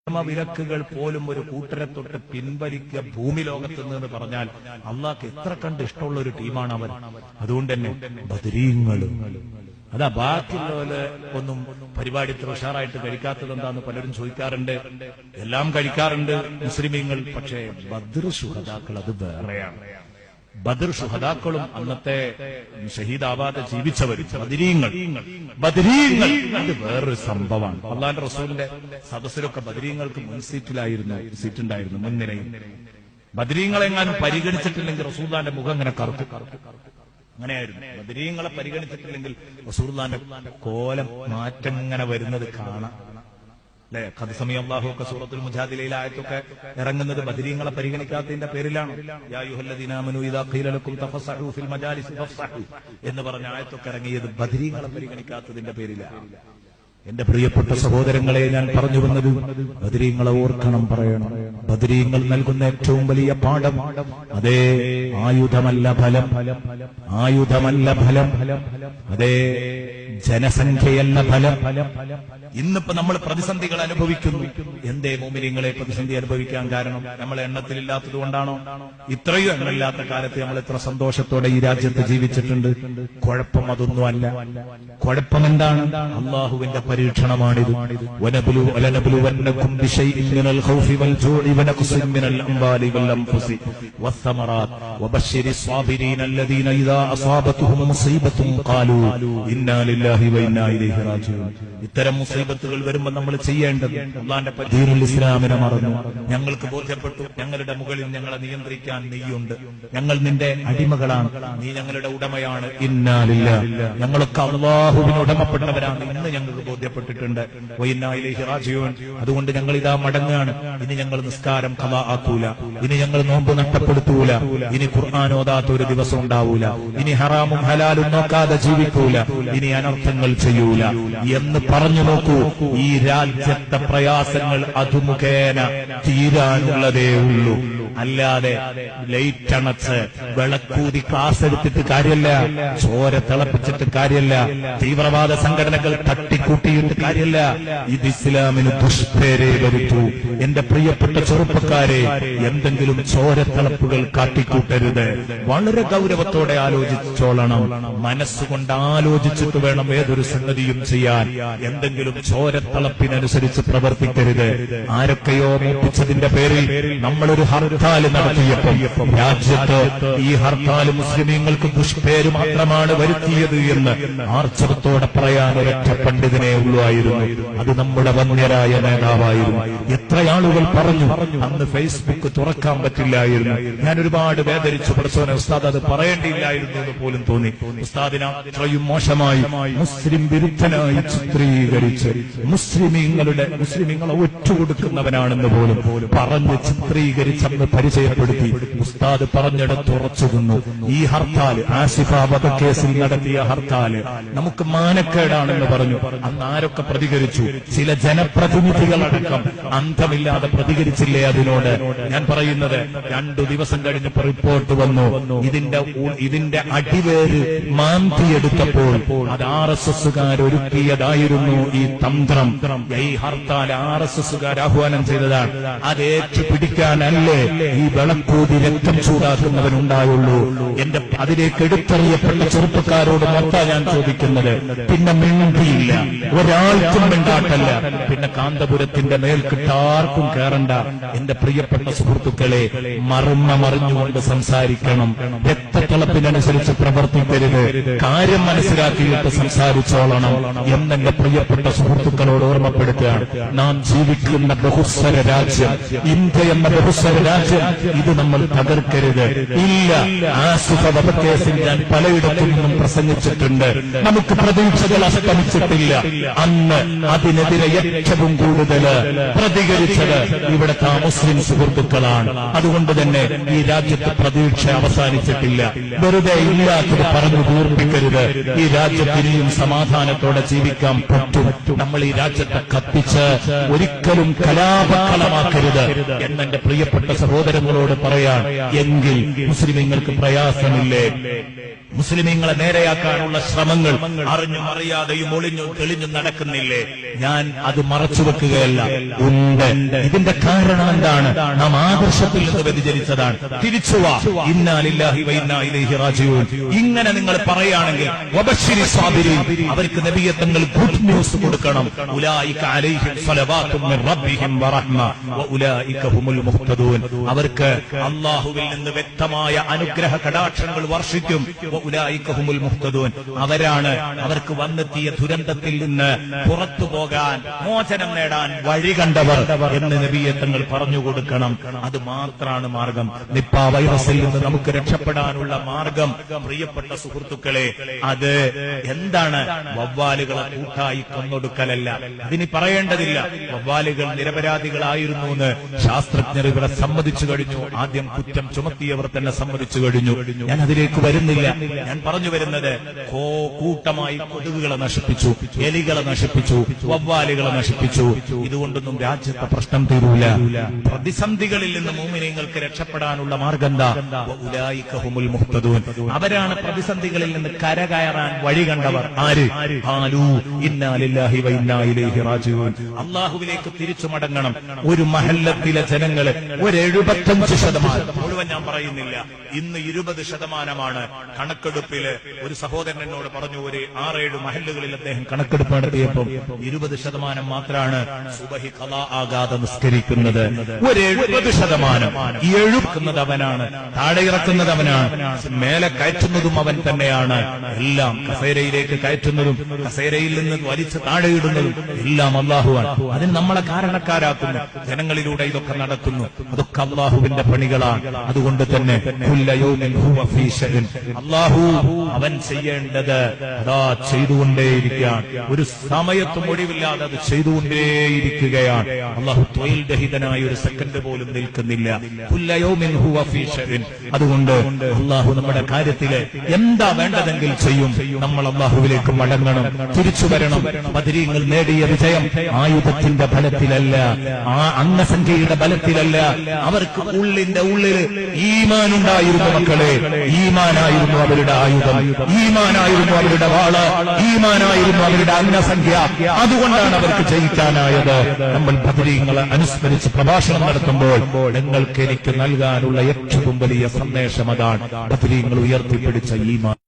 നിയമവിലക്കുകൾ പോലും ഒരു കൂട്ടരെ തൊട്ട് പിൻവലിക്കുക ഭൂമി ലോകത്ത് നിന്ന് പറഞ്ഞാൽ അള്ളാഹ്ക്ക് എത്ര കണ്ട് ഇഷ്ടമുള്ള ഒരു ടീമാണ് അവർ. അതുകൊണ്ട് തന്നെ ബദരീങ്ങളും അതാ ബാക്കിയുള്ളവര് ഒന്നും പരിപാടി ഇത്ര ഉഷാറായിട്ട് കഴിക്കാത്തത് എന്താന്ന് പലരും ചോദിക്കാറുണ്ട്. എല്ലാം കഴിക്കാറുണ്ട് മുസ്ലിമീങ്ങൾ, പക്ഷേ ബദ്ർ ശുഹദാക്കൾ അത് വേറെയാണ്. ബദർ ശുഹദാക്കളും അന്നത്തെ ഷഹീദാവാതെ ജീവിച്ചവരും ബദരീങ്ങൾ അത് വേറൊരു സംഭവമാണ്. അള്ളാഹുവിന്റെ റസൂലിന്റെ സദസ്സിലൊക്കെ ബദരീങ്ങൾക്ക് സീറ്റുണ്ടായിരുന്നു മുൻനിരയിൽ. ബദരീങ്ങളെങ്ങാനും പരിഗണിച്ചിട്ടില്ലെങ്കിൽ റസൂലുള്ളാഹിന്റെ മുഖം ഇങ്ങനെ കറുത്തു അങ്ങനെയായിരുന്നു. ബദരീങ്ങളെ പരിഗണിച്ചിട്ടില്ലെങ്കിൽ റസൂലുള്ളാഹിന്റെ കോലം മാറ്റം ഇങ്ങനെ വരുന്നത് കാണാം അല്ലെ. ഖദ് സമീഅ അല്ലാഹു ഒക്കെ സൂറത്തുൽ മുജാദിലയിലെ ആയത്തൊക്കെ ഇറങ്ങുന്നത് ബദരീങ്ങളെ പരിഗണിക്കാത്തതിന്റെ പേരിലാണ്. യാ അയ്യുഹല്ലദീന ആമനൂ ഇദാ ഖീല ലക്കും തഫസ്സഹു ഫിൽ മജാലിസ് ഫഫ്സഹു എന്ന് പറഞ്ഞ ആയത്തൊക്കെ ഇറങ്ങിയത് ബദരീങ്ങളെ പരിഗണിക്കാത്തതിന്റെ പേരിലാണ്. എന്റെ പ്രിയപ്പെട്ട സഹോദരങ്ങളെ, ഞാൻ പറഞ്ഞു വന്നത് ബദരീങ്ങളെ ഓർക്കണം, പറയണം. ബദരീങ്ങൾ നൽകുന്ന ഏറ്റവും വലിയ പാഠം അതേ ആയുധമല്ല ഫലം, ആയുധമല്ല ഫലം, അതേ ജനസംഖ്യയല്ല ഫലം. ഇന്നിപ്പോ നമ്മൾ പ്രതിസന്ധികൾ അനുഭവിക്കുന്നു. എന്തേ മോമിനിങ്ങളെ പ്രതിസന്ധി അനുഭവിക്കാൻ കാരണം? നമ്മൾ എണ്ണത്തിലില്ലാത്തത് കൊണ്ടാണോ? ഇത്രയും എണ്ണമില്ലാത്ത കാലത്ത് നമ്മൾ എത്ര സന്തോഷത്തോടെ ഈ രാജ്യത്ത് ജീവിച്ചിട്ടുണ്ട്. കുഴപ്പം അതൊന്നുമല്ല. കുഴപ്പം എന്താണ്? അള്ളാഹുവിന്റെ പരീക്ഷണമാണിത്. വനബ്ലുവന്നകും ബിശൈഇൻ മിനൽ ഖൗഫി വൽ ജൂഇ വനഖ്സിൻ മിനൽ അംവാലി വൽ അൻഫുസി വസ്സമറാത്ത് വബശ്ശിരിസ് സ്വാബിരീന അല്ലദീന ഇദാ അസാബതുഹും മുസീബത്തുൻ ഖാലൂ ഇന്നാ ലില്ലാഹി വ ഇന്നാ ഇലൈഹി റാജിഊൻ. ഇത്തരം മുസീബത്തുകൾ വരുമ്പോൾ നമ്മൾ ചെയ്യേണ്ടത് അല്ലാഹുവിന്റെ ദീനുൽ ഇസ്ലാമിനെ മറന്നു. ഞങ്ങൾക്ക് ബോധ്യപ്പെട്ടു ഞങ്ങളുടെ മുകളിൽ ഞങ്ങളെ നിയന്ത്രിക്കാൻ നീയുണ്ട്, ഞങ്ങൾ നിന്റെ അടിമകളാണ്, നീ ഞങ്ങളുടെ ഉടമയാണ്. ഇന്നാ ലില്ലാഹി, ഞങ്ങളൊക്കെ അല്ലാഹുവിന് ഉടമപ്പെട്ടവരാണ് ഇന്ന് ഞങ്ങൾക്ക് ബോധ്യപ്പെട്ടിട്ടുണ്ട്. വ ഇന്നാ ഇലൈഹി റാജിഊൻ. അതുകൊണ്ട് ഞങ്ങൾ ഇതാ മടങ്ങുകയാണ്. ഇനി ഞങ്ങൾ നിസ്കാരം ഖളാ ആക്കൂല, ഇനി ഞങ്ങൾ നോമ്പ് നഷ്ടപ്പെടുത്തൂല, ഇനി ഖുർആൻ ഓതാത്ത ഒരു ദിവസം ഉണ്ടാവൂല, ഇനി ഹറാമും ഹലാലും നോക്കാതെ ജീവിക്കൂല, ഇനി അനർത്ഥങ്ങൾ ചെയ്യൂല എന്ന് പറഞ്ഞു നോക്കൂ. ഈ രാജ്യത്തെ പ്രയാസങ്ങൾ അതുമുഖേന തീരാനുള്ളതേ ഉള്ളൂ. അല്ലാതെ ലൈറ്റ് അണച്ച് വിളക്കൂതി ക്ലാസ് എടുത്തിട്ട് കാര്യമല്ല, ചോര തിളപ്പിച്ചിട്ട് കാര്യമല്ല, തീവ്രവാദ സംഘടനകൾ തട്ടിക്കൂട്ടിയിട്ട് കാര്യമല്ല. ഇത് ഇസ്ലാമിന് ദുഷ്പേരെ വരുത്തൂ. എന്റെ പ്രിയപ്പെട്ട ചെറുപ്പക്കാരെ, എന്തെങ്കിലും ചോരത്തിളപ്പുകൾ കാട്ടിക്കൂട്ടരുത്. വളരെ ഗൗരവത്തോടെ ആലോചിച്ചോളണം. മനസ്സുകൊണ്ട് ആലോചിച്ചിട്ട് വേണം ഏതൊരു സംഗതിയും ചെയ്യാൻ. എന്തെങ്കിലും ചോരത്തിളപ്പിനനുസരിച്ച് പ്രവർത്തിക്കരുത്. ആരൊക്കെയോ മൂപ്പിച്ചതിന്റെ പേരിൽ നമ്മളൊരു ഹർത്താൽ നടത്തിയപ്പോൾ രാജ്യത്ത് ഈ ഹർത്താൽ മുസ്ലിമീങ്ങൾക്ക് ദുഷ്പേര് മാത്രമാണ് വരുത്തിയത് എന്ന് ആർജവത്തോടെ പറയാൻ ഒരൊറ്റ പണ്ഡിതനെ ഉള്ളായിരുന്നു. അത് നമ്മുടെ വന്യരായ നേതാവായിരുന്നു. എത്ര ആളുകൾ പറഞ്ഞു അന്ന് ഫേസ്ബുക്ക് തുറക്കാൻ പറ്റില്ലായിരുന്നു. ഞാൻ ഒരുപാട് വേദനിച്ചു. പഠിച്ചോനെ ഉസ്താദ് അത് പറയേണ്ടിയില്ലായിരുന്നു എന്ന് പോലും തോന്നി. ഉസ്താദിനെ അത്രയും മോശമായി മുസ്ലിം വിരുദ്ധനായി ചിത്രീകരിച്ച് മുസ്ലിമീങ്ങളെ ഒറ്റുകൊടുക്കുന്നവനാണെന്ന് പോലും പറഞ്ഞ് ചിത്രീകരിച്ചെന്ന് പരിചയപ്പെടുത്തി ഉസ്താദ് പറഞ്ഞിടത്ത് ഉറച്ചു നിന്നു. ഈ ഹർത്താൽ, ആസിഫ വധക്കേസിൽ നടത്തിയ ഹർത്താല് നമുക്ക് മാനക്കേടാണെന്ന് പറഞ്ഞു. അന്ന് ആരൊക്കെ പ്രതികരിച്ചു? ചില ജനപ്രതിനിധികളടക്കം അന്തമില്ലാതെ പ്രതികരിച്ചില്ലേ അതിനോട്? ഞാൻ പറയുന്നത് 2 ദിവസം കഴിഞ്ഞപ്പോൾ റിപ്പോർട്ട് വന്നു. ഇതിന്റെ അടിവേര് മാന്തിയെടുത്തപ്പോൾ അത് RSSകാർ ഒരുക്കിയതായിരുന്നു. ഈ തന്ത്രം, ഈ ഹർത്താൽ RSSകാർ ആഹ്വാനം ചെയ്തതാണ്. അത് ഏറ്റുപിടിക്കാനല്ലേ ഈ വിളക്കൂതി രക്തം ചൂടാക്കുന്നവനുണ്ടായുള്ളൂ. അതിലേക്ക് എടുത്തറിയപ്പെട്ട ചെറുപ്പക്കാരോട് മൊത്തം ഞാൻ ചോദിക്കുന്നത്. പിന്നെ മിണ്ടിയില്ല, ഒരാൾക്കും മിണ്ടാട്ടല്ല. പിന്നെ കാന്തപുരത്തിന്റെ മേൽക്കിട്ടാർക്കും കയറണ്ട. എന്റെ പ്രിയപ്പെട്ട സുഹൃത്തുക്കളെ, മറിഞ്ഞുകൊണ്ട് സംസാരിക്കണം. രക്തത്തിളപ്പിനനുസരിച്ച് പ്രവർത്തിക്കരുത്. കാര്യം മനസ്സിലാക്കിയിട്ട് സംസാരിച്ചോളണം എന്നെന്റെ പ്രിയപ്പെട്ട സുഹൃത്തുക്കളോട് ഓർമ്മപ്പെടുത്തുകയാണ്. നാം ജീവിക്കുന്ന ബഹുസ്വര രാജ്യം, ഇന്ത്യ എന്ന ബഹുസ്വര രാജ്യം, ഇത് നമ്മൾ തകർക്കരുത്. ഇല്ല, ആസിഫ വധക്കേസിൽ ഞാൻ പലയിടത്തും നിന്നും പ്രസംഗിച്ചിട്ടുണ്ട്. നമുക്ക് പ്രതീക്ഷകൾ അസ്തമിച്ചിട്ടില്ല. അന്ന് അതിനെതിരെ ഏറ്റവും കൂടുതൽ പ്രതികരിച്ചത് ഇവിടുത്തെ മുസ്ലിം സുഹൃത്തുക്കളാണ്. അതുകൊണ്ട് തന്നെ ഈ രാജ്യത്ത് പ്രതീക്ഷ അവസാനിച്ചിട്ടില്ല. വെറുതെ ഇല്ലാത്തത് പറഞ്ഞു തീർപ്പിക്കരുത്. ഈ രാജ്യത്ത് ഇനിയും സമാധാനത്തോടെ ജീവിക്കാൻ പറ്റും. നമ്മൾ ഈ രാജ്യത്തെ കത്തിച്ച് ഒരിക്കലും കലാപക്കളമാക്കരുത് എന്നെന്റെ പ്രിയപ്പെട്ട സഹോദരൻ സഹോദരങ്ങളോട് പറയാൻ, എങ്കിൽ മുസ്ലിമീങ്ങൾക്ക് പ്രയാസമില്ലേ? മുസ്ലിമീങ്ങളെ നേരെയാക്കാനുള്ള ശ്രമങ്ങൾ അറിഞ്ഞും അറിയാതെയും ഒളിഞ്ഞും തെളിഞ്ഞും നടക്കുന്നില്ലേ? ഞാൻ അത് മറച്ചുവെക്കുകയല്ല, ഉണ്ട്. ഇതിന്റെ കാരണം എന്താണ്? നാം ആദർശത്തിൽ നിന്ന് വ്യതിചലിച്ചതാണ്. തിരിച്ചുവാ, ഇന്നാ ലില്ലാഹി വ ഇന്നാ ഇലൈഹി റാജിഊൻ. ഇങ്ങനെ നിങ്ങൾ പറയുകയാണെങ്കിൽ വബശ്ശിരി സ്വാബിരീൻ, അവർക്ക് നബിയെ തങ്ങൾ ഗുഡ് ന്യൂസ് കൊടുക്കണം. ഉലൈക അലൈഹിം സ്വലവാത്തും മിർ റബ്ബിഹിം വറഹ്മ വഉലൈക ഹുമുൽ മുഹ്തദൂൻ. അവർക്ക് അല്ലാഹുവിൽ നിന്ന് വ്യക്തമായ അനുഗ്രഹ കടാക്ഷങ്ങൾ വർഷിക്കും. വഉലൈക ഹുമുൽ മുഹ്തദൂൻ, അവരാണ് അവർക്ക് വന്നെത്തിയ ദുരന്തത്തിൽ നിന്ന് പുറത്തു പോകാൻ, മോചനം നേടാൻ വഴി കണ്ടവർ എന്ന് നബിയെ തങ്ങൾ പറഞ്ഞു കൊടുക്കണം. അത് മാത്രമാണ് മാർഗം. നിപ്പ വൈറസിൽ നിന്ന് നമുക്ക് രക്ഷപ്പെടാനുള്ള മാർഗം, പ്രിയപ്പെട്ട സുഹൃത്തുക്കളെ, അത് എന്താണ്? വവ്വാലുകളെ കൂട്ടായി കൊന്നൊടുക്കലല്ല. അതിനി പറയേണ്ടതില്ല. വവ്വാലുകൾ നിരപരാധികളായിരുന്നു എന്ന് ശാസ്ത്രജ്ഞർ ഇവിടെ സമ്മതിച്ചു കഴിഞ്ഞു. ആദ്യം കുറ്റം ചുമത്തിയവർ തന്നെ സമ്മതിച്ചു കഴിഞ്ഞു. ഞാൻ അതിലേക്ക് വരുന്നില്ല. ഞാൻ പറഞ്ഞു വരുന്നത്, കൂട്ടമായി കൊതുകുകളെ നശിപ്പിച്ചു, എലികളെ നശിപ്പിച്ചു, വവ്വാലുകളെ നശിപ്പിച്ചു. ഇതുകൊണ്ടൊന്നും രാജ്യത്തെ പ്രശ്നം തീരൂല. പ്രതിസന്ധികളിൽ നിന്ന് മുഅ്മിനീങ്ങൾക്ക് രക്ഷപ്പെടാനുള്ള മാർഗം എന്താ? ഉലൈക ഹുമുൽ മുഹ്തദൂൻ. അവരാണ് പ്രതിസന്ധികളിൽ നിന്ന് കരകയറാൻ വഴി കണ്ടവർ. ആര്? ഖാലൂ ഇന്നാ ലില്ലാഹി വ ഇന്നാ ഇലൈഹി റാജിഊൻ. അല്ലാഹുവിലേക്ക് തിരിച്ചു മടങ്ങണം. ഒരു മഹല്ലത്തിലെ ജനങ്ങള് ഒരു 75%, മുഴുവൻ ഞാൻ പറയുന്നില്ല, ഇന്ന് 20% കണക്കെടുപ്പില്. ഒരു സഹോദരൻ എന്നോട് പറഞ്ഞു, ഒരു 6-7 മഹല്ലുകളിൽ അദ്ദേഹം കണക്കെടുപ്പ് നടത്തിയപ്പോൾ 20% മാത്രമാണ് സുബഹി ഖളാ ആകാതെ നിസ്കരിക്കുന്നത്. ഒരു 70% എഴുക്കുന്നത് അവനാണ്, താഴെ ഇറക്കുന്നത് അവനാണ്, മേലെ കയറ്റുന്നതും അവൻ തന്നെയാണ്. എല്ലാം കസേരയിലേക്ക് കയറ്റുന്നതും കസേരയിൽ നിന്ന് വലിച്ച് താഴെയിടുന്നതും എല്ലാം അല്ലാഹുവാണ്. അതിന് നമ്മളെ കാരണക്കാരാക്കുന്നു. ജനങ്ങളിലൂടെ ഇതൊക്കെ നടക്കുന്നു. അതൊക്കെ അല്ലാഹുവിന്റെ പണികളാണ്. അതുകൊണ്ട് തന്നെ അല്ലാഹു അവൻ ചെയ്യേണ്ടത് അതാ ചെയ്തുകൊണ്ടേയിരിക്കുകയാണ്. ഒരു സമയത്തും ഒഴിവില്ലാതെ അത് ചെയ്തുകൊണ്ടേയിരിക്കുകയാണ്. അല്ലാഹു ത്വയിൽ രഹിതനായ ഒരു സെക്കൻഡ് പോലും നിൽക്കുന്നില്ല. അതുകൊണ്ട് അല്ലാഹു നമ്മുടെ കാര്യത്തില് എന്താ വേണ്ടതെങ്കിൽ ചെയ്യും. നമ്മൾ അല്ലാഹുവിലേക്ക് മടങ്ങണം, തിരിച്ചു വരണം. ബദരീങ്ങൾ നേടിയ വിജയം ആയുധത്തിന്റെ ബലത്തിലല്ല, ആ അംഗസംഖ്യയുടെ ബലത്തിലല്ല. അവർക്ക് ഉള്ളിന്റെ ഉള്ളില് ഈമാൻ ഉണ്ടായിരുന്നു. മക്കളെ, ഈമാനായിരുന്നു അവരുടെ ആയുധം, ഈമാനായിരുന്നു അവരുടെ വാള്, ഈമാനായിരുന്നു അവരുടെ അംഗസംഖ്യ. അതുകൊണ്ടാണ് അവർക്ക് ജയിക്കാനായത്. നമ്മൾ ബദരീങ്ങളെ അനുസ്മരിച്ച് പ്രഭാഷണം നടത്തുമ്പോൾ നിങ്ങൾക്ക് എനിക്ക് നൽകാനുള്ള ഏറ്റവും വലിയ സന്ദേശം അതാണ്. ബദരീങ്ങൾ ഉയർത്തിപ്പിടിച്ച ഈമാൻ.